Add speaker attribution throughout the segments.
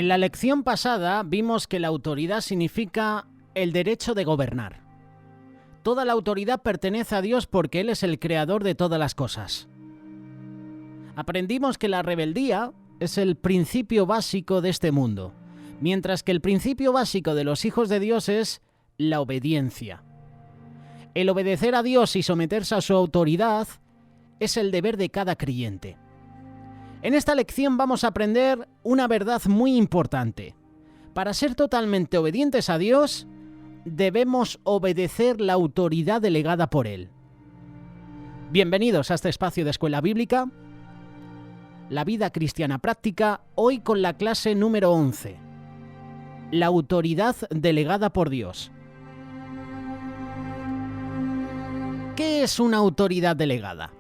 Speaker 1: En la lección pasada vimos que la autoridad significa el derecho de gobernar. Toda la autoridad pertenece a Dios porque Él es el creador de todas las cosas. Aprendimos que la rebeldía es el principio básico de este mundo, mientras que el principio básico de los hijos de Dios es la obediencia. El obedecer a Dios y someterse a su autoridad es el deber de cada creyente. En esta lección vamos a aprender una verdad muy importante. Para ser totalmente obedientes a Dios, debemos obedecer la autoridad delegada por Él. Bienvenidos a este espacio de Escuela Bíblica, la vida cristiana práctica, hoy con la clase número 11. La autoridad delegada por Dios. ¿Qué es una autoridad delegada?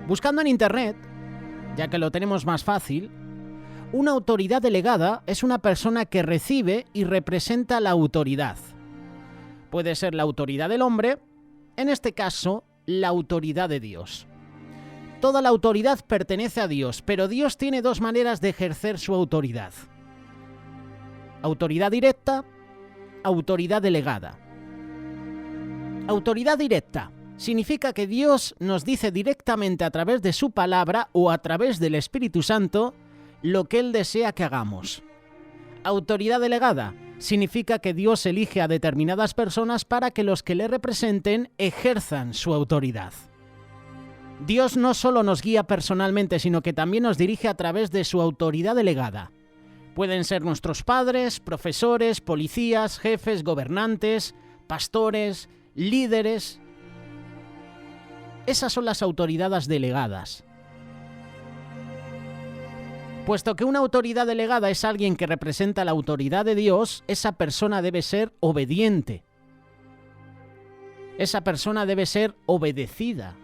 Speaker 1: Buscando en Internet, ya que lo tenemos más fácil, una autoridad delegada es una persona que recibe y representa la autoridad. Puede ser la autoridad del hombre, en este caso, la autoridad de Dios. Toda la autoridad pertenece a Dios, pero Dios tiene dos maneras de ejercer su autoridad. Autoridad directa, autoridad delegada. Autoridad directa significa que Dios nos dice directamente a través de su palabra o a través del Espíritu Santo lo que Él desea que hagamos. Autoridad delegada significa que Dios elige a determinadas personas para que los que le representen ejerzan su autoridad. Dios no solo nos guía personalmente, sino que también nos dirige a través de su autoridad delegada. Pueden ser nuestros padres, profesores, policías, jefes, gobernantes, pastores, líderes. Esas son las autoridades delegadas. Puesto que una autoridad delegada es alguien que representa la autoridad de Dios, esa persona debe ser obediente. Esa persona debe ser obedecida.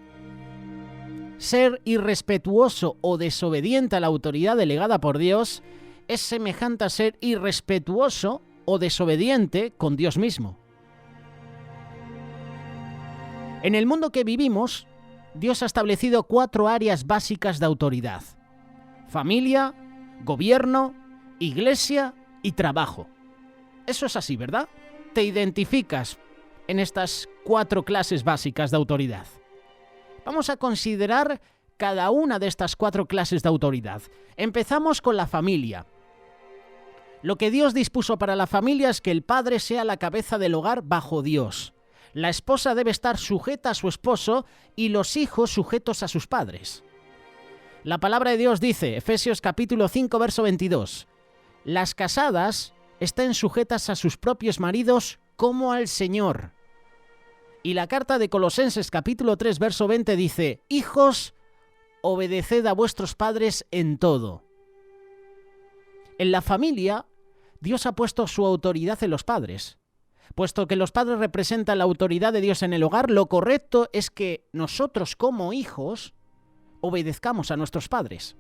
Speaker 1: Ser irrespetuoso o desobediente a la autoridad delegada por Dios es semejante a ser irrespetuoso o desobediente con Dios mismo. En el mundo que vivimos, Dios ha establecido 4 áreas básicas de autoridad: familia, gobierno, iglesia y trabajo. Eso es así, ¿verdad? Te identificas en estas 4 clases básicas de autoridad. Vamos a considerar cada una de estas 4 clases de autoridad. Empezamos con la familia. Lo que Dios dispuso para la familia es que el padre sea la cabeza del hogar bajo Dios. La esposa debe estar sujeta a su esposo y los hijos sujetos a sus padres. La palabra de Dios dice, Efesios capítulo 5, verso 22, las casadas estén sujetas a sus propios maridos como al Señor. Y la carta de Colosenses capítulo 3, verso 20 dice, hijos, obedeced a vuestros padres en todo. En la familia, Dios ha puesto su autoridad en los padres. Puesto que los padres representan la autoridad de Dios en el hogar, lo correcto es que nosotros como hijos obedezcamos a nuestros padres.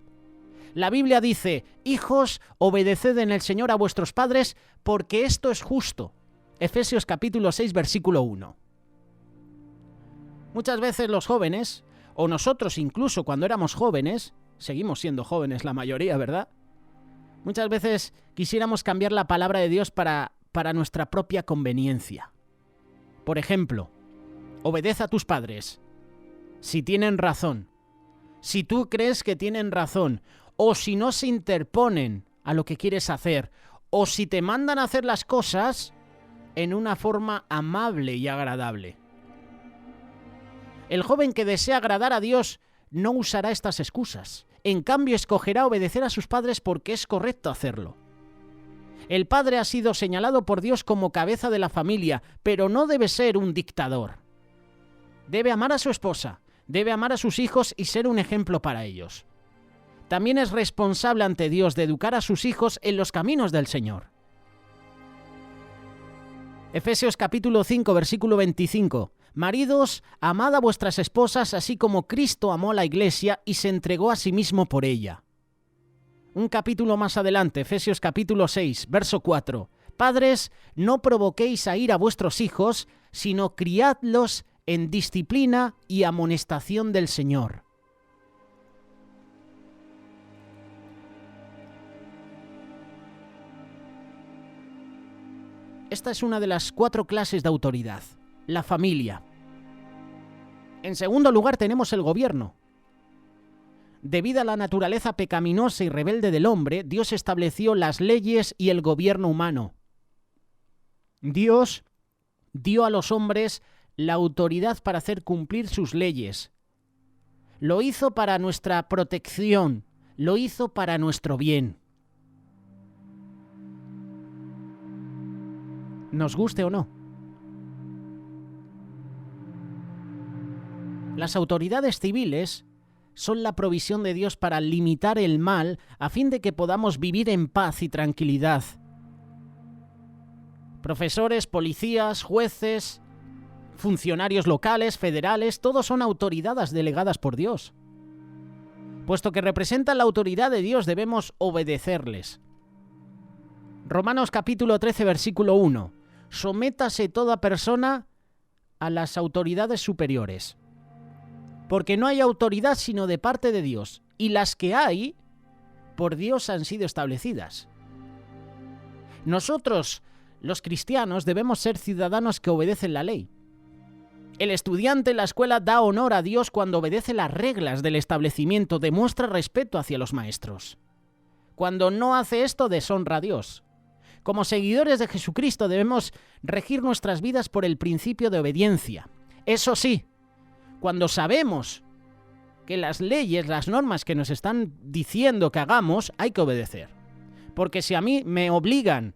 Speaker 1: La Biblia dice, hijos, obedeced en el Señor a vuestros padres, porque esto es justo. Efesios capítulo 6, versículo 1. Muchas veces los jóvenes, o nosotros incluso cuando éramos jóvenes, seguimos siendo jóvenes la mayoría, ¿verdad? Muchas veces quisiéramos cambiar la palabra de Dios para nuestra propia conveniencia. Por ejemplo, obedece a tus padres si tienen razón, si tú crees que tienen razón, o si no se interponen a lo que quieres hacer, o si te mandan a hacer las cosas en una forma amable y agradable. El joven que desea agradar a Dios no usará estas excusas. En cambio, escogerá obedecer a sus padres porque es correcto hacerlo. El padre ha sido señalado por Dios como cabeza de la familia, pero no debe ser un dictador. Debe amar a su esposa, debe amar a sus hijos y ser un ejemplo para ellos. También es responsable ante Dios de educar a sus hijos en los caminos del Señor. Efesios capítulo 5, versículo 25. Maridos, amad a vuestras esposas así como Cristo amó a la iglesia y se entregó a sí mismo por ella. Un capítulo más adelante, Efesios capítulo 6, verso 4. Padres, no provoquéis a ira a vuestros hijos, sino criadlos en disciplina y amonestación del Señor. Esta es una de las 4 clases de autoridad, la familia. En segundo lugar tenemos el gobierno. Debido a la naturaleza pecaminosa y rebelde del hombre, Dios estableció las leyes y el gobierno humano. Dios dio a los hombres la autoridad para hacer cumplir sus leyes. Lo hizo para nuestra protección, lo hizo para nuestro bien. Nos guste o no. Las autoridades civiles son la provisión de Dios para limitar el mal a fin de que podamos vivir en paz y tranquilidad. Profesores, policías, jueces, funcionarios locales, federales, todos son autoridades delegadas por Dios. Puesto que representan la autoridad de Dios, debemos obedecerles. Romanos capítulo 13, versículo 1. Sométase toda persona a las autoridades superiores. Porque no hay autoridad sino de parte de Dios, y las que hay, por Dios han sido establecidas. Nosotros, los cristianos, debemos ser ciudadanos que obedecen la ley. El estudiante en la escuela da honor a Dios cuando obedece las reglas del establecimiento, demuestra respeto hacia los maestros. Cuando no hace esto, deshonra a Dios. Como seguidores de Jesucristo debemos regir nuestras vidas por el principio de obediencia. Eso sí, cuando sabemos que las leyes, las normas que nos están diciendo que hagamos, hay que obedecer. Porque si a mí me obligan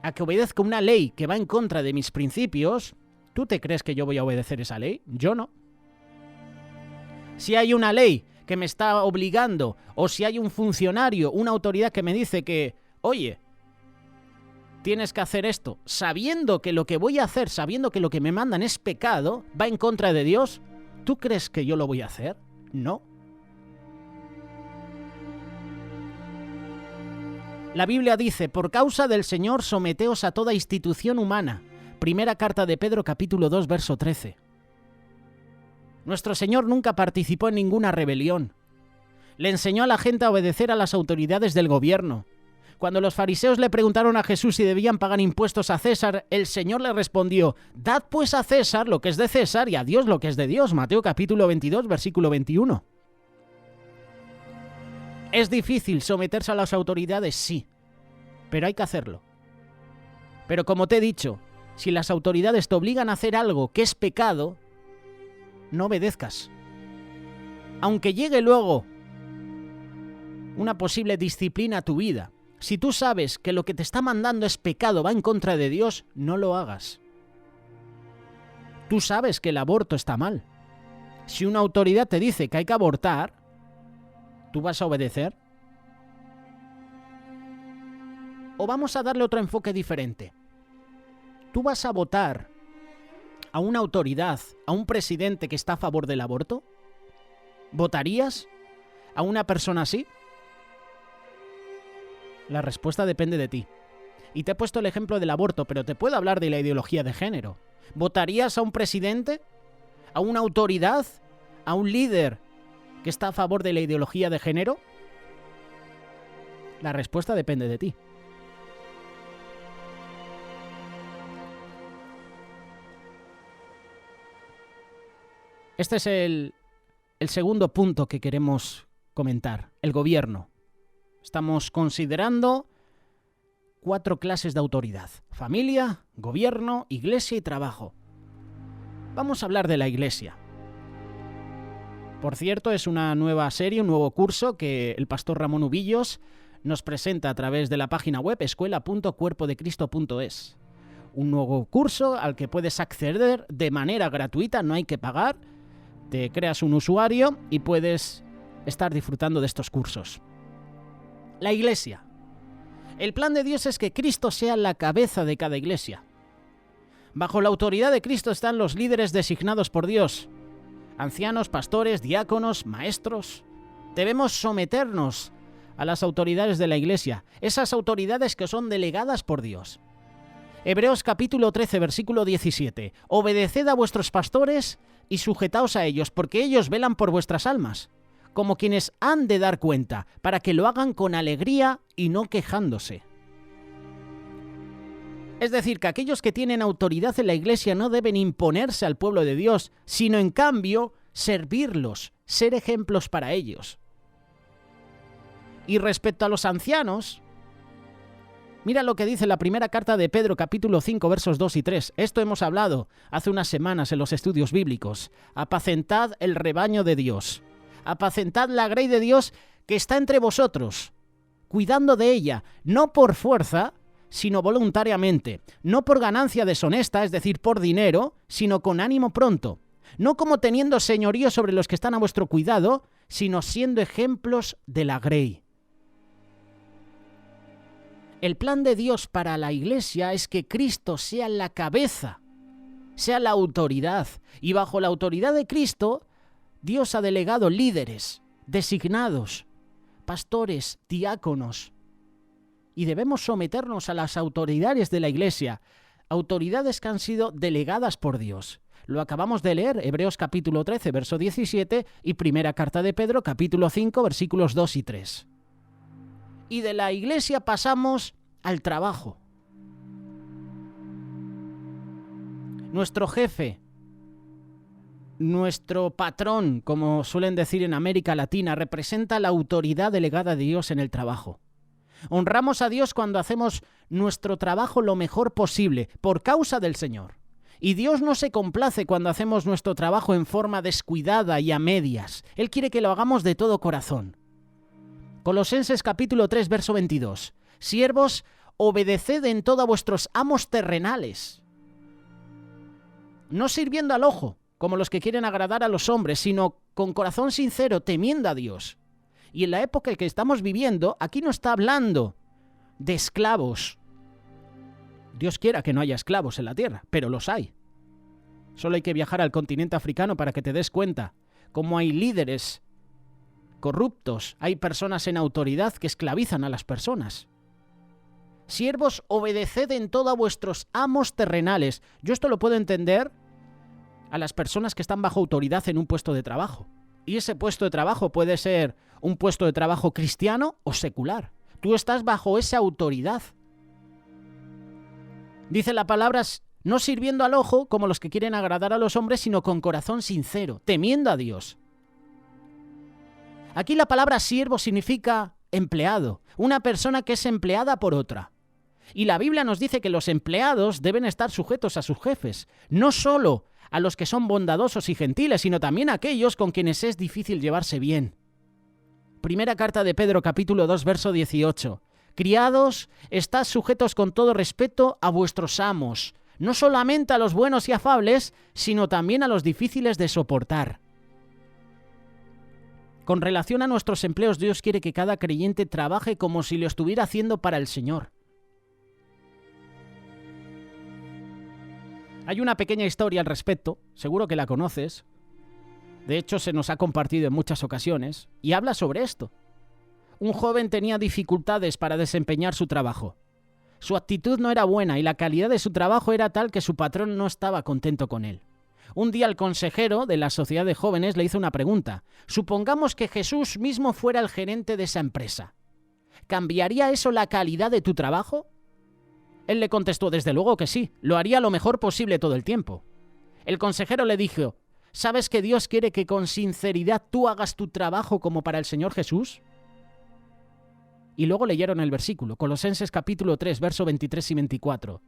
Speaker 1: a que obedezca una ley que va en contra de mis principios, ¿tú te crees que yo voy a obedecer esa ley? Yo no. Si hay una ley que me está obligando, o si hay un funcionario, una autoridad que me dice que, oye, tienes que hacer esto, sabiendo que lo que voy a hacer, sabiendo que lo que me mandan es pecado, va en contra de Dios, ¿tú crees que yo lo voy a hacer? No. La Biblia dice, por causa del Señor someteos a toda institución humana. Primera carta de Pedro, capítulo 2, verso 13. Nuestro Señor nunca participó en ninguna rebelión. Le enseñó a la gente a obedecer a las autoridades del gobierno. Cuando los fariseos le preguntaron a Jesús si debían pagar impuestos a César, el Señor le respondió, dad pues a César lo que es de César y a Dios lo que es de Dios. Mateo capítulo 22, versículo 21. ¿Es difícil someterse a las autoridades? Sí, pero hay que hacerlo. Pero como te he dicho, si las autoridades te obligan a hacer algo que es pecado, no obedezcas. Aunque llegue luego una posible disciplina a tu vida, si tú sabes que lo que te está mandando es pecado, va en contra de Dios, no lo hagas. Tú sabes que el aborto está mal. Si una autoridad te dice que hay que abortar, ¿tú vas a obedecer? ¿O vamos a darle otro enfoque diferente? ¿Tú vas a votar a una autoridad, a un presidente que está a favor del aborto? ¿Votarías a una persona así? La respuesta depende de ti. Y te he puesto el ejemplo del aborto, pero te puedo hablar de la ideología de género. ¿Votarías a un presidente? ¿A una autoridad? ¿A un líder que está a favor de la ideología de género? La respuesta depende de ti. Este es el segundo punto que queremos comentar, el gobierno. Estamos considerando 4 clases de autoridad: familia, gobierno, iglesia y trabajo. Vamos a hablar de la iglesia. Por cierto, es una nueva serie, un nuevo curso que el pastor Ramón Ubillos nos presenta a través de la página web escuela.cuerpodecristo.es. Un nuevo curso al que puedes acceder de manera gratuita, no hay que pagar. Te creas un usuario y puedes estar disfrutando de estos cursos. La iglesia. El plan de Dios es que Cristo sea la cabeza de cada iglesia. Bajo la autoridad de Cristo están los líderes designados por Dios: ancianos, pastores, diáconos, maestros. Debemos someternos a las autoridades de la iglesia, esas autoridades que son delegadas por Dios. Hebreos capítulo 13, versículo 17. Obedeced a vuestros pastores y sujetaos a ellos, porque ellos velan por vuestras almas, como quienes han de dar cuenta, para que lo hagan con alegría y no quejándose. Es decir, que aquellos que tienen autoridad en la Iglesia no deben imponerse al pueblo de Dios, sino en cambio servirlos, ser ejemplos para ellos. Y respecto a los ancianos, mira lo que dice la primera carta de Pedro, capítulo 5, versos 2 y 3. Esto hemos hablado hace unas semanas en los estudios bíblicos. Apacentad el rebaño de Dios. Apacentad la grey de Dios que está entre vosotros, cuidando de ella, no por fuerza, sino voluntariamente, no por ganancia deshonesta, es decir, por dinero, sino con ánimo pronto, no como teniendo señorío sobre los que están a vuestro cuidado, sino siendo ejemplos de la grey. El plan de Dios para la Iglesia es que Cristo sea la cabeza, sea la autoridad, y bajo la autoridad de Cristo, Dios ha delegado líderes, designados, pastores, diáconos, y debemos someternos a las autoridades de la Iglesia, autoridades que han sido delegadas por Dios. Lo acabamos de leer, Hebreos capítulo 13, verso 17, y primera carta de Pedro, capítulo 5, versículos 2 y 3. Y de la Iglesia pasamos al trabajo. Nuestro jefe, nuestro patrón, como suelen decir en América Latina, representa la autoridad delegada de Dios en el trabajo. Honramos a Dios cuando hacemos nuestro trabajo lo mejor posible, por causa del Señor. Y Dios no se complace cuando hacemos nuestro trabajo en forma descuidada y a medias. Él quiere que lo hagamos de todo corazón. Colosenses capítulo 3, verso 22. Siervos, obedeced en todo a vuestros amos terrenales, no sirviendo al ojo, como los que quieren agradar a los hombres, sino con corazón sincero, temiendo a Dios. Y en la época en que estamos viviendo, aquí no está hablando de esclavos. Dios quiera que no haya esclavos en la tierra, pero los hay. Solo hay que viajar al continente africano para que te des cuenta cómo hay líderes corruptos, hay personas en autoridad que esclavizan a las personas. Siervos, obedeced en todo a vuestros amos terrenales. Yo esto lo puedo entender a las personas que están bajo autoridad en un puesto de trabajo. Y ese puesto de trabajo puede ser un puesto de trabajo cristiano o secular. Tú estás bajo esa autoridad. Dice la palabra, no sirviendo al ojo como los que quieren agradar a los hombres, sino con corazón sincero, temiendo a Dios. Aquí la palabra siervo significa empleado, una persona que es empleada por otra. Y la Biblia nos dice que los empleados deben estar sujetos a sus jefes, no solo a los que son bondadosos y gentiles, sino también a aquellos con quienes es difícil llevarse bien. Primera carta de Pedro, capítulo 2, verso 18. Criados, estad sujetos con todo respeto a vuestros amos, no solamente a los buenos y afables, sino también a los difíciles de soportar. Con relación a nuestros empleos, Dios quiere que cada creyente trabaje como si lo estuviera haciendo para el Señor. Hay una pequeña historia al respecto, seguro que la conoces. De hecho, se nos ha compartido en muchas ocasiones, y habla sobre esto. Un joven tenía dificultades para desempeñar su trabajo. Su actitud no era buena y la calidad de su trabajo era tal que su patrón no estaba contento con él. Un día el consejero de la sociedad de jóvenes le hizo una pregunta. Supongamos que Jesús mismo fuera el gerente de esa empresa. ¿Cambiaría eso la calidad de tu trabajo? Él le contestó, desde luego que sí, lo haría lo mejor posible todo el tiempo. El consejero le dijo, ¿sabes que Dios quiere que con sinceridad tú hagas tu trabajo como para el Señor Jesús? Y luego leyeron el versículo, Colosenses capítulo 3, verso 23 y 24.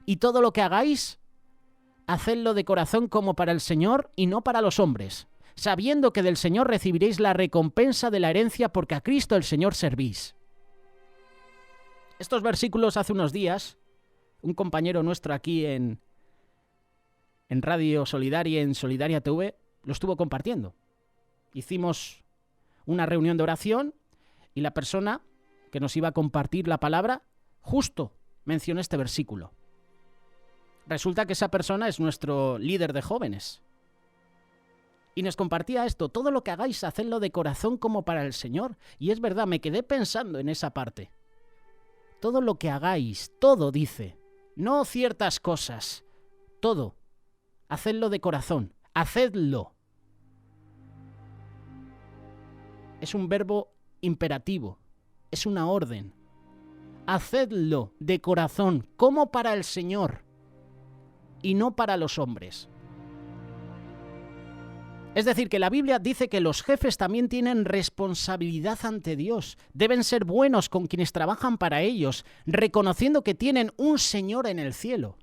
Speaker 1: Y todo lo que hagáis, hacedlo de corazón como para el Señor y no para los hombres, sabiendo que del Señor recibiréis la recompensa de la herencia porque a Cristo el Señor servís. Estos versículos hace unos días, un compañero nuestro aquí en Radio Solidaria, en Solidaria TV, lo estuvo compartiendo. Hicimos una reunión de oración y la persona que nos iba a compartir la palabra justo mencionó este versículo. Resulta que esa persona es nuestro líder de jóvenes. Y nos compartía esto, todo lo que hagáis, hacedlo de corazón como para el Señor. Y es verdad, me quedé pensando en esa parte. Todo lo que hagáis, todo dice, no ciertas cosas, todo, hacedlo de corazón, hacedlo. Es un verbo imperativo, es una orden. hacedlo de corazón, como para el Señor, y no para los hombres. Es decir, que la Biblia dice que los jefes también tienen responsabilidad ante Dios. Deben ser buenos con quienes trabajan para ellos, reconociendo que tienen un Señor en el cielo.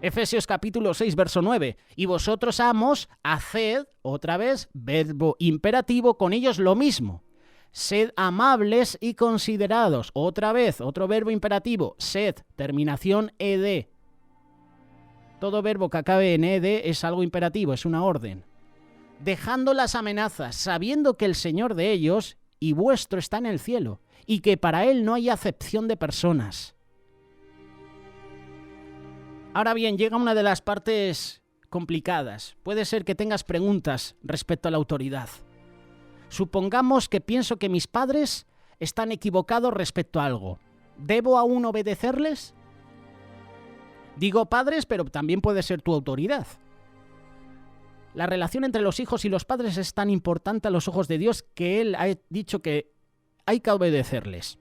Speaker 1: Efesios capítulo 6, verso 9. Y vosotros, amos, haced, otra vez, verbo imperativo, con ellos lo mismo. Sed amables y considerados. Otra vez, otro verbo imperativo. Sed, terminación ed. Todo verbo que acabe en ed es algo imperativo, es una orden. Dejando las amenazas, sabiendo que el Señor de ellos y vuestro está en el cielo, y que para Él no hay acepción de personas. Ahora bien, llega una de las partes complicadas. Puede ser que tengas preguntas respecto a la autoridad. Supongamos que pienso que mis padres están equivocados respecto a algo. ¿Debo aún obedecerles? Digo padres, pero también puede ser tu autoridad. La relación entre los hijos y los padres es tan importante a los ojos de Dios que Él ha dicho que hay que obedecerles.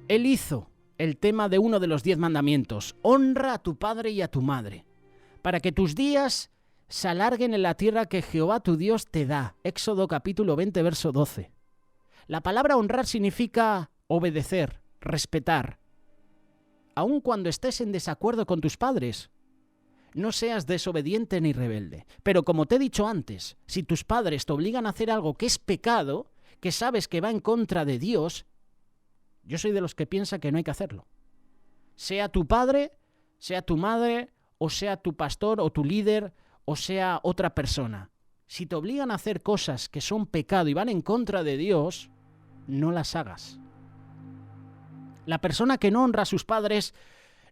Speaker 1: Él hizo el tema de uno de los 10 mandamientos: honra a tu padre y a tu madre, para que tus días se alarguen en la tierra que Jehová tu Dios te da. Éxodo capítulo 20, verso 12. La palabra honrar significa obedecer, respetar. Aun cuando estés en desacuerdo con tus padres, no seas desobediente ni rebelde. Pero como te he dicho antes, si tus padres te obligan a hacer algo que es pecado, que sabes que va en contra de Dios, yo soy de los que piensa que no hay que hacerlo. Sea tu padre, sea tu madre, o sea tu pastor o tu líder, o sea otra persona. Si te obligan a hacer cosas que son pecado y van en contra de Dios, no las hagas. La persona que no honra a sus padres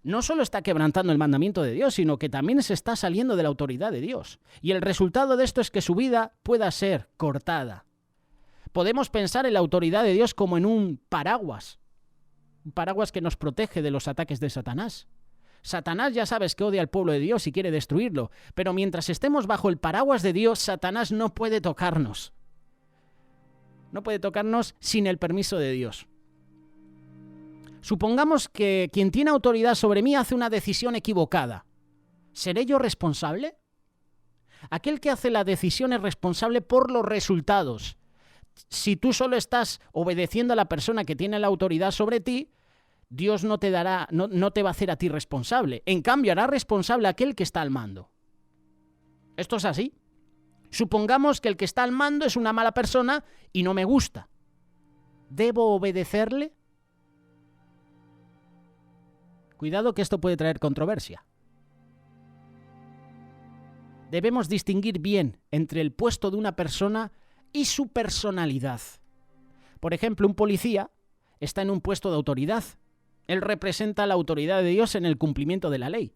Speaker 1: no solo está quebrantando el mandamiento de Dios, sino que también se está saliendo de la autoridad de Dios. Y el resultado de esto es que su vida pueda ser cortada. Podemos pensar en la autoridad de Dios como en un paraguas que nos protege de los ataques de Satanás. Satanás ya sabes que odia al pueblo de Dios y quiere destruirlo, pero mientras estemos bajo el paraguas de Dios, Satanás no puede tocarnos. No puede tocarnos sin el permiso de Dios. Supongamos que quien tiene autoridad sobre mí hace una decisión equivocada. ¿Seré yo responsable? Aquel que hace la decisión es responsable por los resultados. Si tú solo estás obedeciendo a la persona que tiene la autoridad sobre ti, Dios no te va a hacer a ti responsable. En cambio, hará responsable a aquel que está al mando. Esto es así. Supongamos que el que está al mando es una mala persona y no me gusta. ¿Debo obedecerle? Cuidado que esto puede traer controversia. Debemos distinguir bien entre el puesto de una persona y su personalidad. Por ejemplo, un policía está en un puesto de autoridad. Él representa la autoridad de Dios en el cumplimiento de la ley.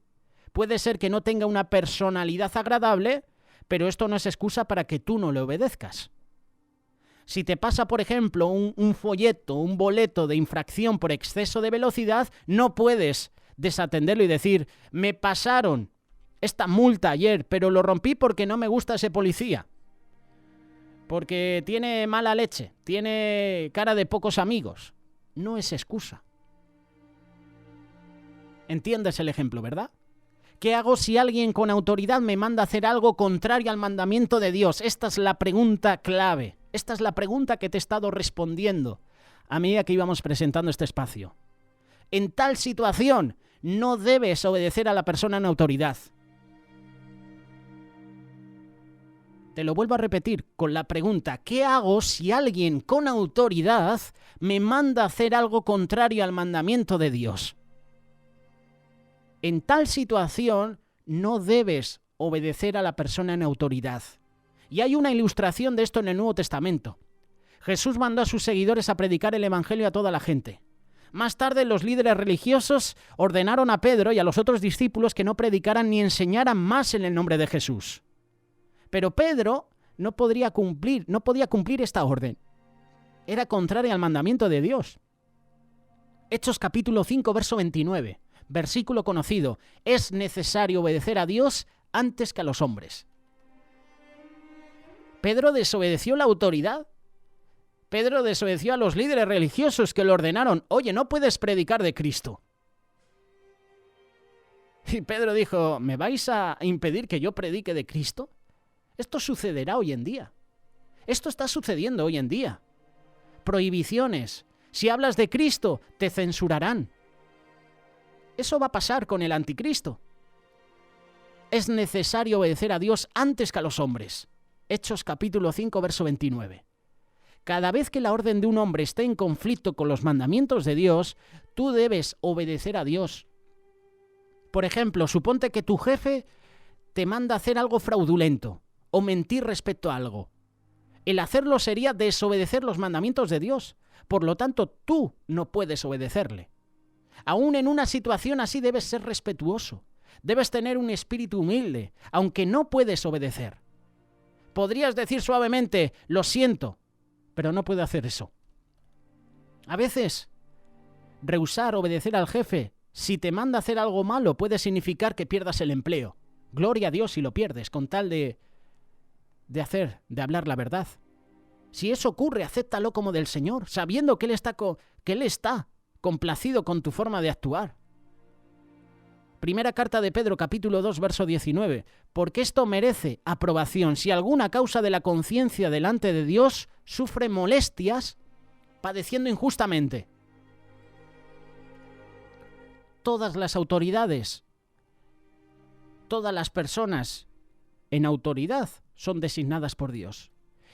Speaker 1: Puede ser que no tenga una personalidad agradable, pero esto no es excusa para que tú no le obedezcas. Si te pasa, por ejemplo, un folleto, un boleto de infracción por exceso de velocidad, no puedes desatenderlo y decir: me pasaron esta multa ayer, pero lo rompí porque no me gusta ese policía. Porque tiene mala leche, tiene cara de pocos amigos. No es excusa. ¿Entiendes el ejemplo, verdad? ¿Qué hago si alguien con autoridad me manda a hacer algo contrario al mandamiento de Dios? Esta es la pregunta clave. Esta es la pregunta que te he estado respondiendo a medida que íbamos presentando este espacio. En tal situación, no debes obedecer a la persona en autoridad. Te lo vuelvo a repetir con la pregunta: ¿qué hago si alguien con autoridad me manda a hacer algo contrario al mandamiento de Dios? En tal situación, no debes obedecer a la persona en autoridad. Y hay una ilustración de esto en el Nuevo Testamento. Jesús mandó a sus seguidores a predicar el Evangelio a toda la gente. Más tarde, los líderes religiosos ordenaron a Pedro y a los otros discípulos que no predicaran ni enseñaran más en el nombre de Jesús. Pero Pedro no podía cumplir esta orden. Era contraria al mandamiento de Dios. Hechos capítulo 5, verso 29. Versículo conocido: es necesario obedecer a Dios antes que a los hombres. Pedro desobedeció la autoridad. Pedro desobedeció a los líderes religiosos que le ordenaron: oye, no puedes predicar de Cristo. Y Pedro dijo: ¿me vais a impedir que yo predique de Cristo? Esto sucederá hoy en día. Esto está sucediendo hoy en día. Prohibiciones. Si hablas de Cristo, te censurarán. Eso va a pasar con el anticristo. Es necesario obedecer a Dios antes que a los hombres. Hechos capítulo 5, verso 29. Cada vez que la orden de un hombre esté en conflicto con los mandamientos de Dios, tú debes obedecer a Dios. Por ejemplo, suponte que tu jefe te manda hacer algo fraudulento o mentir respecto a algo. El hacerlo sería desobedecer los mandamientos de Dios. Por lo tanto, tú no puedes obedecerle. Aún en una situación así debes ser respetuoso. Debes tener un espíritu humilde, aunque no puedes obedecer. Podrías decir suavemente: lo siento, pero no puedo hacer eso. A veces, rehusar obedecer al jefe, si te manda hacer algo malo, puede significar que pierdas el empleo. Gloria a Dios si lo pierdes, con tal de hablar la verdad. Si eso ocurre, acéptalo como del Señor, sabiendo que Él está complacido con tu forma de actuar. Primera carta de Pedro, capítulo 2, verso 19. Porque esto merece aprobación si alguna causa de la conciencia delante de Dios sufre molestias padeciendo injustamente. Todas las autoridades, todas las personas en autoridad son designadas por Dios.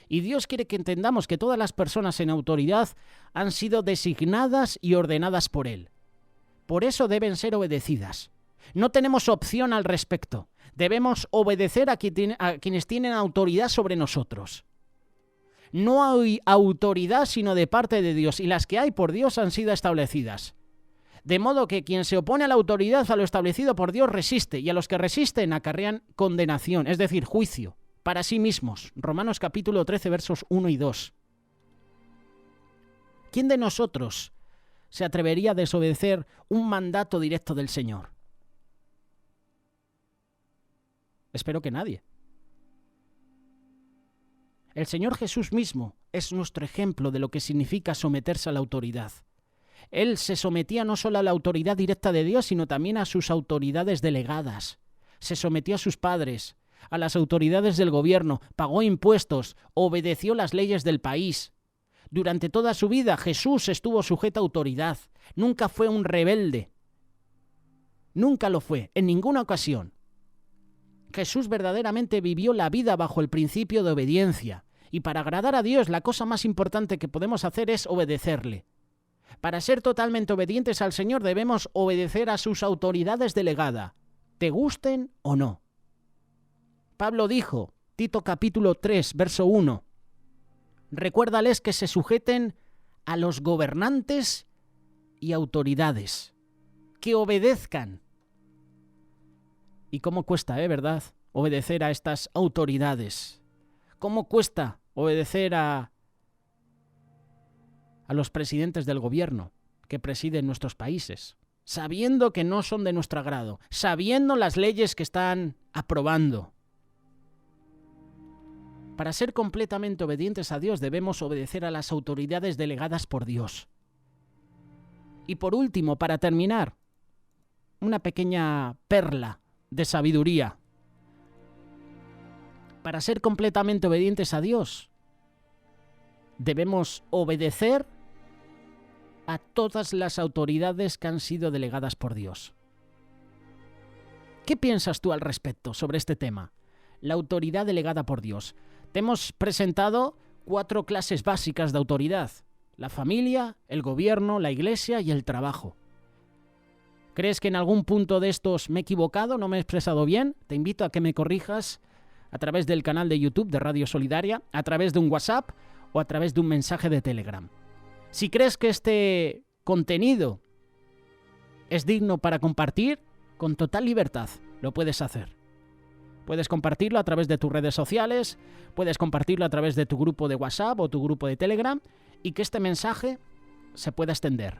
Speaker 1: Y Dios quiere que entendamos que todas las personas en autoridad han sido designadas y ordenadas por Él. Por eso deben ser obedecidas. No tenemos opción al respecto. Debemos obedecer a quienes tienen autoridad sobre nosotros. No hay autoridad sino de parte de Dios, y las que hay por Dios han sido establecidas. De modo que quien se opone a la autoridad, a lo establecido por Dios, resiste, y a los que resisten acarrean condenación, es decir, juicio, para sí mismos. Romanos capítulo 13, versos 1 y 2. ¿Quién de nosotros se atrevería a desobedecer un mandato directo del Señor? Espero que nadie. El Señor Jesús mismo es nuestro ejemplo de lo que significa someterse a la autoridad. Él se sometía no solo a la autoridad directa de Dios, sino también a sus autoridades delegadas. Se sometió a sus padres, a las autoridades del gobierno, pagó impuestos, obedeció las leyes del país. Durante toda su vida Jesús estuvo sujeto a autoridad. Nunca fue un rebelde. Nunca lo fue, en ninguna ocasión. Jesús verdaderamente vivió la vida bajo el principio de obediencia. Y para agradar a Dios, la cosa más importante que podemos hacer es obedecerle. Para ser totalmente obedientes al Señor debemos obedecer a sus autoridades delegadas, te gusten o no. Pablo dijo, Tito capítulo 3, verso 1, recuérdales que se sujeten a los gobernantes y autoridades, que obedezcan. ¿Y cómo cuesta, verdad, obedecer a estas autoridades? ¿Cómo cuesta obedecer a los presidentes del gobierno que presiden nuestros países, sabiendo que no son de nuestro agrado, sabiendo las leyes que están aprobando? Para ser completamente obedientes a Dios debemos obedecer a las autoridades delegadas por Dios. Y por último, para terminar, una pequeña perla de sabiduría. Para ser completamente obedientes a Dios, debemos obedecer a todas las autoridades que han sido delegadas por Dios. ¿Qué piensas tú al respecto sobre este tema? La autoridad delegada por Dios. Te hemos presentado 4 clases básicas de autoridad: la familia, el gobierno, la iglesia y el trabajo. ¿Crees que en algún punto de estos me he equivocado, no me he expresado bien? Te invito a que me corrijas a través del canal de YouTube de Radio Solidaria, a través de un WhatsApp o a través de un mensaje de Telegram. Si crees que este contenido es digno para compartir, con total libertad lo puedes hacer. Puedes compartirlo a través de tus redes sociales, puedes compartirlo a través de tu grupo de WhatsApp o tu grupo de Telegram, y que este mensaje se pueda extender.